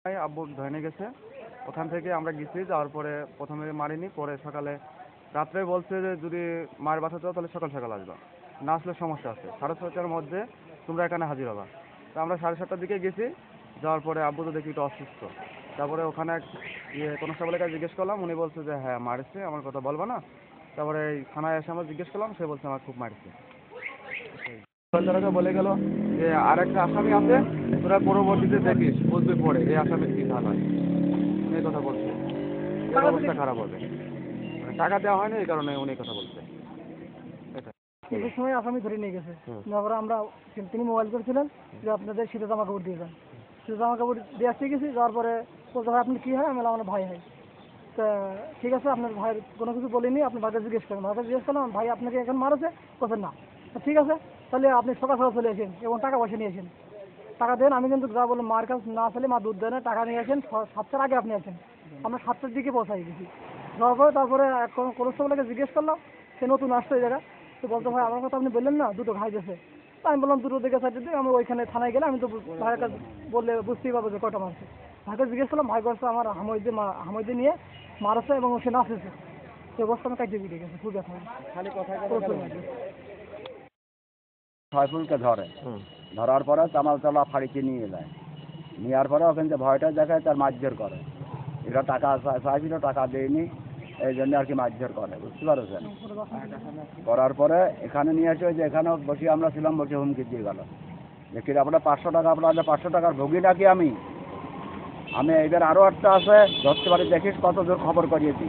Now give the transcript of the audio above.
আব্বু ধরে নিয়ে গেছে। ওখান থেকে আমরা গেছি, যাওয়ার পরে প্রথমে মারিনি, পরে সকালে রাত্রে বলছে যে যদি মায়ের বাসা যাও তাহলে সকাল সকাল আসবা, না আসলে সমস্যা আছে, 6:30টার মধ্যে তোমরা এখানে হাজির হবা। তো আমরা 7:30টার দিকে গেছি। যাওয়ার পরে আব্বু তো দেখি একটু অসুস্থ। তারপরে ওখানে এক কনস্টেবলের কাছে জিজ্ঞেস করলাম, উনি বলছে যে হ্যাঁ মারছে, আমার কথা বলবা না। তারপরে এই থানায় এসে আমরা জিজ্ঞেস করলাম, সে বলছে আমার খুব মারছে। তারা বলে গেল যে আরেকটা আসামি আছে, তোরা পরবর্তীতে দেখিস, বুঝবি পরে এই আসামির কি হাল হয়, এই কথা বলছে। এর অবস্থা খারাপ হবে, মানে টাকা দেওয়া হয়নি, এই কারণে উনি কথা বলছে। এটা কিছু সময় আসামি ধরে নিয়ে গেছে। তারপরে আমরা তিনি মোবাইল করেছিলেন যে আপনাদের শীতের জামা কাপড় দিয়ে যান। শীতের জামা কাপড় দিয়ে আসতে গেছি, যাওয়ার পরে বলতে ভাই আপনি কী হয়, আমি বললাম আমার ভাই হয়। তা ঠিক আছে, আপনার ভাইয়ের কোনো কিছু বলিনি, আপনি ভাইকে জিজ্ঞেস করেন। ভাইকে জিজ্ঞেস করলাম ভাই আপনাকে এখন মারেছে, বলছেন না। ঠিক আছে, তাহলে আপনি সকাল সকাল চলে আসেন এবং টাকা পয়সা নিয়ে আসেন। টাকা দেন, আমি কিন্তু যা বললাম মার কাছে না আসলে মা দুধ দেয় না, টাকা নিয়ে আসেন, 7টার আগে আপনি আসেন। আমরা 7টার দিকে পৌঁছাই গেছি। যাওয়ার পরে তারপরে কনস্টেবলকে জিজ্ঞেস করলাম, সে নতুন আসতো এই জায়গায়। তো বলতো ভাই আমার কথা আপনি বললেন না, দুটো ঘাই গেছে। তা আমি বললাম দুটো দিকে সাইডে দিয়ে আমরা ওইখানে থানায় গেলে আমি তো ভাইয়ের কাছে বললে বুঝতেই পারবো যে কটা মারছে। ভাইকে জিজ্ঞেস করলাম, ভাই করছে আমার হামইদে নিয়ে মারছে এবং সে নাচেছে। তো অবস্থা আমি কাটিয়ে দিয়ে গেছে, খুব ব্যথা। সাইফুলকে ধরে, ধরার পরে চামালতলা ফাঁড়িতে নিয়ে যায়। নেওয়ার পরে ওখান থেকে ভয়টা দেখায়, তার মারধর করে। এরা টাকা চাইছিল, টাকা দেয়নি, এই জন্য আর কি মারধর করে, বুঝতে পারছেন। করার পরে এখানে নিয়ে এসে যে এখানে বসে আমরা ছিলাম, বসে হুমকি দিয়ে গেল যে কি আপনার 500 টাকা, আপনাদের 500 টাকার ভোগী নাকি আমি এইবার আরও একটা আছে, ধরতে পারি দেখিস কত দূর খবর করিয়েছি।